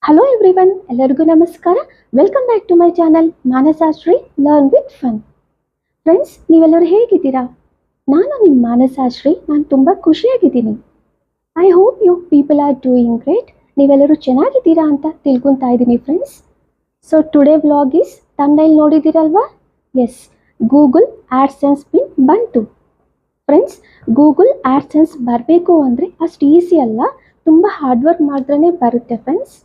Hello everyone, ಎಲ್ಲರಿಗೂ ನಮಸ್ಕಾರ. Welcome back to my channel Manasashree learn with fun. Friends, ನೀವೆಲ್ಲರೂ ಹೇಗಿದ್ದೀರಾ? ನಾನು ನಿಮ್ಮ ಮಾನಸಾಶ್ರೀ. ನಾನು ತುಂಬ ಖುಷಿಯಾಗಿದ್ದೀನಿ. I hope you people are doing great. ನೀವೆಲ್ಲರೂ ಚೆನ್ನಾಗಿದ್ದೀರಾ ಅಂತ ತಿಳ್ಕೊತಾ ಇದ್ದೀನಿ friends. So today vlog is thumbnail ನೋಡಿದ್ದೀರಲ್ವಾ? ಎಸ್, ಗೂಗಲ್ ಆಡ್ಸೆನ್ಸ್ ಪಿನ್ ಬಂತು. ಫ್ರೆಂಡ್ಸ್, ಗೂಗಲ್ ಆಡ್ಸೆನ್ಸ್ ಬರಬೇಕು ಅಂದರೆ ಅಷ್ಟು ಈಸಿ ಅಲ್ಲ, ತುಂಬ ಹಾರ್ಡ್ ವರ್ಕ್ ಮಾಡಿದ್ರೇ ಬರುತ್ತೆ ಫ್ರೆಂಡ್ಸ್.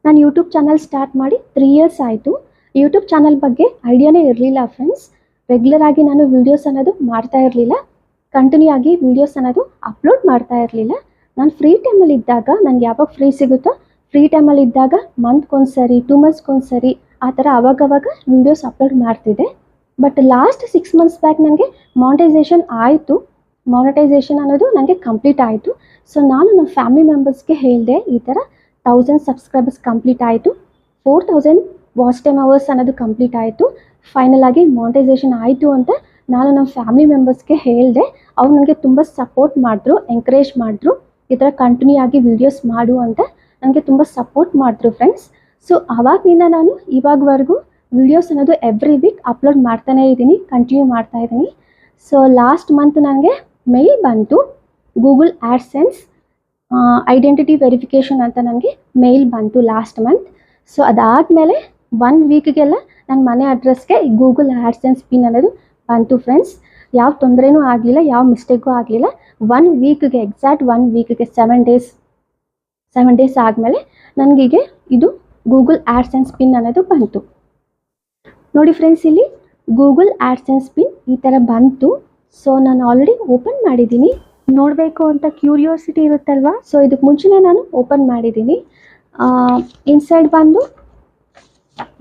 ನಾನು ಯೂಟ್ಯೂಬ್ ಚಾನಲ್ ಸ್ಟಾರ್ಟ್ ಮಾಡಿ 3 ಇಯರ್ಸ್ ಆಯಿತು. ಯೂಟ್ಯೂಬ್ ಚಾನಲ್ ಬಗ್ಗೆ ಐಡಿಯಾನೇ ಇರಲಿಲ್ಲ ಫ್ರೆಂಡ್ಸ್. ರೆಗ್ಯುಲರ್ ಆಗಿ ನಾನು ವೀಡಿಯೋಸ್ ಅನ್ನೋದು ಮಾಡ್ತಾ ಇರಲಿಲ್ಲ, ಕಂಟಿನ್ಯೂ ಆಗಿ ವೀಡಿಯೋಸ್ ಅನ್ನೋದು ಅಪ್ಲೋಡ್ ಮಾಡ್ತಾ ಇರಲಿಲ್ಲ. ನಾನು ಫ್ರೀ ಟೈಮಲ್ಲಿ ಇದ್ದಾಗ, ನನಗೆ ಯಾವಾಗ ಫ್ರೀ ಸಿಗುತ್ತೋ ಫ್ರೀ ಟೈಮಲ್ಲಿ ಇದ್ದಾಗ ಮಂತ್ಗೊಂದ್ಸರಿ 2 ಮಂತ್ಸ್ಗೊಂದ್ಸರಿ ಆ ಥರ ಅವಾಗವಾಗ ವೀಡಿಯೋಸ್ ಅಪ್ಲೋಡ್ ಮಾಡ್ತಿದ್ದೆ. ಬಟ್ ಲಾಸ್ಟ್ 6 ಮಂತ್ಸ್ ಬ್ಯಾಕ್ ನನಗೆ ಮಾನಿಟೈಸೇಷನ್ ಆಯಿತು. ಮಾನಿಟೈಸೇಷನ್ ಅನ್ನೋದು ನನಗೆ ಕಂಪ್ಲೀಟ್ ಆಯಿತು. ಸೊ ನಾನು ನಮ್ಮ ಫ್ಯಾಮಿಲಿ ಮೆಂಬರ್ಸ್ಗೆ ಹೇಳಿದೆ, ಈ ಥರ 1000 ಸಬ್ಸ್ಕ್ರೈಬರ್ಸ್ ಕಂಪ್ಲೀಟ್ ಆಯಿತು, 4000 ವಾಚ್ ಟೈಮ್ ಅವರ್ಸ್ ಅನ್ನೋದು ಕಂಪ್ಲೀಟ್ ಆಯಿತು, ಫೈನಲ್ ಆಗಿ ಮಾನಿಟೈಸೇಷನ್ ಆಯಿತು ಅಂತ ನಾನು ನಮ್ಮ ಫ್ಯಾಮಿಲಿ ಮೆಂಬರ್ಸ್ಗೆ ಹೇಳಿದೆ. ಅವ್ರು ನನಗೆ ತುಂಬ ಸಪೋರ್ಟ್ ಮಾಡಿದ್ರು, ಎಂಕರೇಜ್ ಮಾಡಿದ್ರು, ಈ ಥರ ಕಂಟಿನ್ಯೂ ಆಗಿ ವೀಡಿಯೋಸ್ ಮಾಡು ಅಂತ ನನಗೆ ತುಂಬ ಸಪೋರ್ಟ್ ಮಾಡಿದ್ರು ಫ್ರೆಂಡ್ಸ್. ಸೊ ಆವಾಗಿನಿಂದ ನಾನು ಇವಾಗವರೆಗೂ ವೀಡಿಯೋಸ್ ಅನ್ನೋದು ಎವ್ರಿ ವೀಕ್ ಅಪ್ಲೋಡ್ ಮಾಡ್ತಾನೇ ಇದ್ದೀನಿ, ಕಂಟಿನ್ಯೂ ಮಾಡ್ತಾ ಇದ್ದೀನಿ. ಸೊ ಲಾಸ್ಟ್ ಮಂತ್ ನನಗೆ ಮೇಲ್ ಬಂತು, ಗೂಗಲ್ ಆಡ್ಸೆನ್ಸ್ ಐಡೆಂಟಿಟಿ ವೆರಿಫಿಕೇಷನ್ ಅಂತ ನನಗೆ ಮೇಲ್ ಬಂತು ಲಾಸ್ಟ್ ಮಂತ್. ಸೊ ಅದಾದಮೇಲೆ 1 ವೀಕ್ಗೆಲ್ಲ ನನ್ನ ಮನೆ ಅಡ್ರೆಸ್ಗೆ ಗೂಗಲ್ ಆಡ್ಸೆನ್ಸ್ ಪಿನ್ ಅನ್ನೋದು ಬಂತು ಫ್ರೆಂಡ್ಸ್. ಯಾವ ತೊಂದರೆನೂ ಆಗಲಿಲ್ಲ, ಯಾವ ಮಿಸ್ಟೇಕು ಆಗಲಿಲ್ಲ. 1 ವೀಕ್ಗೆ, ಎಕ್ಸಾಕ್ಟ್ 1 ವೀಕ್ಗೆ 7 ಡೇಸ್ ಆದಮೇಲೆ ನನಗೆ ಇದು ಗೂಗಲ್ ಆಡ್ಸೆನ್ಸ್ ಪಿನ್ ಅನ್ನೋದು ಬಂತು. ನೋಡಿ ಫ್ರೆಂಡ್ಸ್, ಇಲ್ಲಿ ಗೂಗಲ್ ಆಡ್ಸೆನ್ಸ್ ಪಿನ್ ಈ ಥರ ಬಂತು. ಸೊ ನಾನು ಆಲ್ರೆಡಿ ಓಪನ್ ಮಾಡಿದ್ದೀನಿ. ನೋಡಬೇಕು ಅಂತ ಕ್ಯೂರಿಯಾಸಿಟಿ ಇರುತ್ತಲ್ವಾ, ಸೊ ಇದಕ್ಕೆ ಮುಂಚೆನೇ ನಾನು ಓಪನ್ ಮಾಡಿದ್ದೀನಿ. ಇನ್ಸೈಡ್ ಬಂದು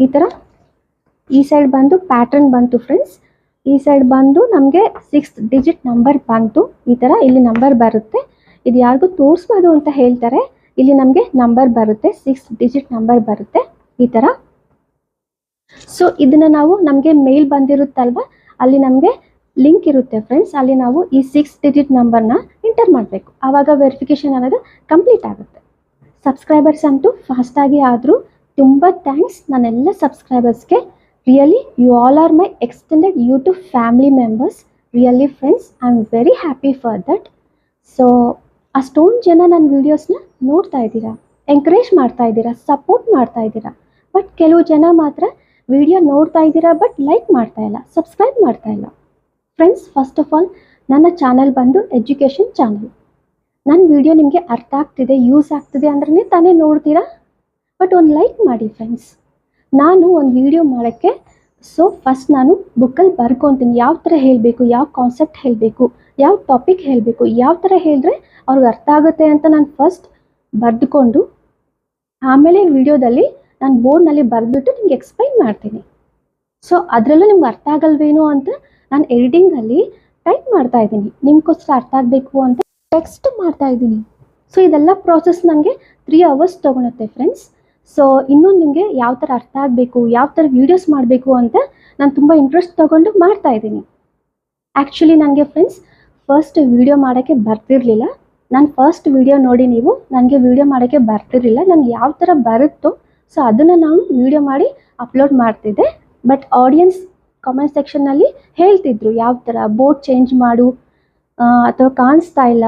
ಈ ಥರ, ಈ ಸೈಡ್ ಬಂದು ಪ್ಯಾಟರ್ನ್ ಬಂತು ಫ್ರೆಂಡ್ಸ್. ಈ ಸೈಡ್ ಬಂದು ನಮಗೆ 6 ಡಿಜಿಟ್ ನಂಬರ್ ಬಂತು. ಈ ಥರ ಇಲ್ಲಿ ನಂಬರ್ ಬರುತ್ತೆ, ಇದು ಯಾರಿಗೂ ತೋರಿಸ್ಬೋದು ಅಂತ ಹೇಳ್ತಾರೆ. ಇಲ್ಲಿ ನಮಗೆ ನಂಬರ್ ಬರುತ್ತೆ, 6 ಡಿಜಿಟ್ ನಂಬರ್ ಬರುತ್ತೆ ಈ ಥರ. ಸೊ ಇದನ್ನು ನಾವು, ನಮಗೆ ಮೇಲ್ ಬಂದಿರುತ್ತಲ್ವ, ಅಲ್ಲಿ ನಮಗೆ ಲಿಂಕ್ ಇರುತ್ತೆ ಫ್ರೆಂಡ್ಸ್. ಅಲ್ಲಿ ನಾವು ಈ 6 ಡಿಜಿಟ್ ನಂಬರ್ನ ಎಂಟರ್ ಮಾಡಬೇಕು, ಆವಾಗ ವೆರಿಫಿಕೇಷನ್ ಅನ್ನೋದು ಕಂಪ್ಲೀಟ್ ಆಗುತ್ತೆ. ಸಬ್ಸ್ಕ್ರೈಬರ್ಸ್ ಅಂತೂ ಫಾಸ್ಟಾಗಿ ಆದರೂ ತುಂಬ ಥ್ಯಾಂಕ್ಸ್ ನನ್ನೆಲ್ಲ ಸಬ್ಸ್ಕ್ರೈಬರ್ಸ್ಗೆ. Really you all are my extended YouTube family members. Really friends, I am very happy for that. So ಅಷ್ಟೊಂದು ಜನ ನನ್ನ ವೀಡಿಯೋಸ್ನ ನೋಡ್ತಾ ಇದ್ದೀರಾ, ಎಂಕರೇಜ್ ಮಾಡ್ತಾ ಇದ್ದೀರಾ, ಸಪೋರ್ಟ್ ಮಾಡ್ತಾ ಇದ್ದೀರಾ. ಬಟ್ ಕೆಲವು ಜನ ಮಾತ್ರ ವಿಡಿಯೋ ನೋಡ್ತಾ ಇದ್ದೀರಾ ಬಟ್ ಲೈಕ್ ಮಾಡ್ತಾ ಇಲ್ಲ, ಸಬ್ಸ್ಕ್ರೈಬ್ ಮಾಡ್ತಾ ಇಲ್ಲ. ಫ್ರೆಂಡ್ಸ್, ಫಸ್ಟ್ ಆಫ್ ಆಲ್ ನನ್ನ ಚಾನಲ್ ಬಂದು ಎಜುಕೇಷನ್ ಚಾನಲ್. ನನ್ನ ವಿಡಿಯೋ ನಿಮಗೆ ಅರ್ಥ ಆಗ್ತಿದೆ, ಯೂಸ್ ಆಗ್ತಿದೆ ಅಂದ್ರೆ ತಾನೇ ನೋಡ್ತೀರಾ. ಬಟ್ ಒಂದು ಲೈಕ್ ಮಾಡಿ ಫ್ರೆಂಡ್ಸ್. ನಾನು ಒಂದು ವಿಡಿಯೋ ಮಾಡೋಕ್ಕೆ ಫಸ್ಟ್ ನಾನು ಬುಕ್ಕಲ್ಲಿ ಬರ್ಕೊತೀನಿ, ಯಾವ ಥರ ಹೇಳಬೇಕು, ಯಾವ ಕಾನ್ಸೆಪ್ಟ್ ಹೇಳಬೇಕು, ಯಾವ ಟಾಪಿಕ್ ಹೇಳಬೇಕು, ಯಾವ ಥರ ಹೇಳಿದ್ರೆ ಅವ್ರಿಗೆ ಅರ್ಥ ಆಗುತ್ತೆ ಅಂತ ನಾನು ಫಸ್ಟ್ ಬರೆದುಕೊಂಡು ಆಮೇಲೆ ವಿಡಿಯೋದಲ್ಲಿ ನಾನು ಬೋರ್ಡ್ನಲ್ಲಿ ಬರೆದ್ಬಿಟ್ಟು ನಿಮ್ಗೆ ಎಕ್ಸ್ಪ್ಲೈನ್ ಮಾಡ್ತೀನಿ. ಸೊ ಅದರಲ್ಲೂ ನಿಮ್ಗೆ ಅರ್ಥ ಆಗಲ್ವೇನೋ ಅಂತ ನಾನು ಎಡಿಟಿಂಗಲ್ಲಿ ಟೈಪ್ ಮಾಡ್ತಾ ಇದ್ದೀನಿ, ನಿಮ್ಗೋಸ್ಕರ ಅರ್ಥ ಆಗಬೇಕು ಅಂತ ಟೆಕ್ಸ್ಟ್ ಮಾಡ್ತಾ ಇದ್ದೀನಿ. ಸೊ ಇದೆಲ್ಲ ಪ್ರಾಸೆಸ್ ನನಗೆ 3 ಅವರ್ಸ್ ತೊಗೊಳುತ್ತೆ ಫ್ರೆಂಡ್ಸ್. ಸೊ ಇನ್ನೂ ನಿಮಗೆ ಯಾವ ಥರ ಅರ್ಥ ಆಗಬೇಕು, ಯಾವ ಥರ ವೀಡಿಯೋಸ್ ಮಾಡಬೇಕು ಅಂತ ನಾನು ತುಂಬ ಇಂಟ್ರೆಸ್ಟ್ ತೊಗೊಂಡು ಮಾಡ್ತಾ ಇದ್ದೀನಿ. ಆ್ಯಕ್ಚುಲಿ ನನಗೆ ಫ್ರೆಂಡ್ಸ್ ಫಸ್ಟ್ ವೀಡಿಯೋ ಮಾಡೋಕ್ಕೆ ಬರ್ತಿರಲಿಲ್ಲ. ನಾನು ಫಸ್ಟ್ ವೀಡಿಯೋ ನೋಡಿ ನೀವು, ನನಗೆ ವೀಡಿಯೋ ಮಾಡೋಕ್ಕೆ ಬರ್ತಿರಲಿಲ್ಲ. ನನಗೆ ಯಾವ ಥರ ಬರುತ್ತೋ ಸೊ ಅದನ್ನು ನಾನು ವೀಡಿಯೋ ಮಾಡಿ ಅಪ್ಲೋಡ್ ಮಾಡ್ತಿದ್ದೆ. ಬಟ್ ಆಡಿಯನ್ಸ್ ಕಾಮೆಂಟ್ ಸೆಕ್ಷನ್ನಲ್ಲಿ ಹೇಳ್ತಿದ್ರು, ಯಾವ ಥರ ಬೋರ್ಡ್ ಚೇಂಜ್ ಮಾಡು ಅಥವಾ ಕಾಣಿಸ್ತಾ ಇಲ್ಲ,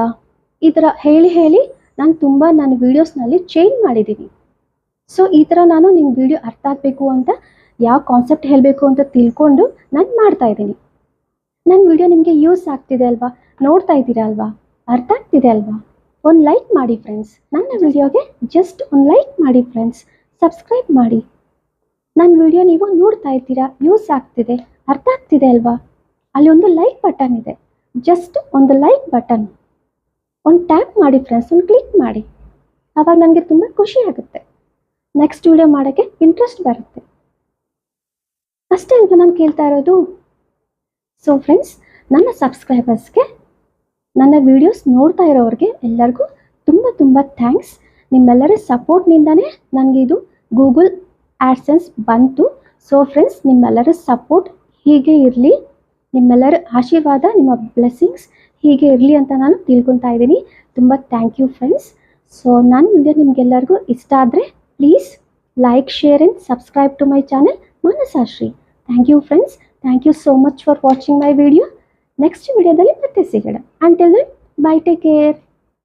ಈ ಥರ ಹೇಳಿ ನಾನು ತುಂಬ ನನ್ನ ವೀಡಿಯೋಸ್ನಲ್ಲಿ ಚೇಂಜ್ ಮಾಡಿದ್ದೀನಿ. ಸೊ ಈ ಥರ ನಾನು ನಿಮ್ಮ ವೀಡಿಯೋ ಅರ್ಥ ಆಗಬೇಕು ಅಂತ, ಯಾವ ಕಾನ್ಸೆಪ್ಟ್ ಹೇಳಬೇಕು ಅಂತ ತಿಳ್ಕೊಂಡು ನಾನು ಮಾಡ್ತಾ ಇದ್ದೀನಿ. ನನ್ನ ವೀಡಿಯೋ ನಿಮಗೆ ಯೂಸ್ ಆಗ್ತಿದೆ ಅಲ್ವಾ, ನೋಡ್ತಾ ಇದ್ದೀರಾ ಅಲ್ವಾ, ಅರ್ಥ ಆಗ್ತಿದೆ ಅಲ್ವಾ? ಒಂದು ಲೈಕ್ ಮಾಡಿ ಫ್ರೆಂಡ್ಸ್. ನನ್ನ ವಿಡಿಯೋಗೆ ಜಸ್ಟ್ ಒಂದು ಲೈಕ್ ಮಾಡಿ ಫ್ರೆಂಡ್ಸ್, ಸಬ್ಸ್ಕ್ರೈಬ್ ಮಾಡಿ. ನನ್ನ ವಿಡಿಯೋ ನೀವು ನೋಡ್ತಾ ಇದ್ದೀರಾ, ಯೂಸ್ ಆಗ್ತಿದೆ, ಅರ್ಥ ಆಗ್ತಿದೆ ಅಲ್ವಾ? ಅಲ್ಲಿ ಒಂದು ಲೈಕ್ ಬಟನ್ ಇದೆ, ಜಸ್ಟ್ ಒಂದು ಲೈಕ್ ಬಟನ್ ಒಂದು ಟ್ಯಾಪ್ ಮಾಡಿ ಫ್ರೆಂಡ್ಸ್, ಒಂದು ಕ್ಲಿಕ್ ಮಾಡಿ. ಆವಾಗ ನನಗೆ ತುಂಬ ಖುಷಿ ಆಗುತ್ತೆ, ನೆಕ್ಸ್ಟ್ ವಿಡಿಯೋ ಮಾಡೋಕ್ಕೆ ಇಂಟ್ರೆಸ್ಟ್ ಬರುತ್ತೆ. ಅಷ್ಟೇ ಅಲ್ವಾ ನಾನು ಕೇಳ್ತಾ ಇರೋದು? ಸೊ ಫ್ರೆಂಡ್ಸ್, ನನ್ನ ಸಬ್ಸ್ಕ್ರೈಬರ್ಸ್ಗೆ, ನನ್ನ ವೀಡಿಯೋಸ್ ನೋಡ್ತಾ ಇರೋರಿಗೆ ಎಲ್ಲರಿಗೂ ತುಂಬ ತುಂಬ ಥ್ಯಾಂಕ್ಸ್. ನಿಮ್ಮೆಲ್ಲರ ಸಪೋರ್ಟ್ನಿಂದನೇ ನನಗೆ ಇದು ಗೂಗಲ್ ಆಡ್ಸೆನ್ಸ್ ಬಂತು. ಸೊ ಫ್ರೆಂಡ್ಸ್, ನಿಮ್ಮೆಲ್ಲರ ಸಪೋರ್ಟ್ ಹೀಗೆ ಇರಲಿ, ನಿಮ್ಮೆಲ್ಲರ ಆಶೀರ್ವಾದ, ನಿಮ್ಮ ಬ್ಲೆಸ್ಸಿಂಗ್ಸ್ ಹೀಗೆ ಇರಲಿ ಅಂತ ನಾನು ತಿಳ್ಕೊತಾ ಇದ್ದೀನಿ. ತುಂಬ ಥ್ಯಾಂಕ್ ಯು ಫ್ರೆಂಡ್ಸ್. ಸೊ ನನ್ನ ವಿಡಿಯೋ ನಿಮಗೆಲ್ಲರಿಗೂ ಇಷ್ಟ ಆದರೆ please like, share and subscribe to my channel Manasashree. Thank you friends, thank you so much for watching my video. Next ವಿಡಿಯೋದಲ್ಲಿ ಮತ್ತೆ ಸಿಗೋಣ. Until then, bye, take care.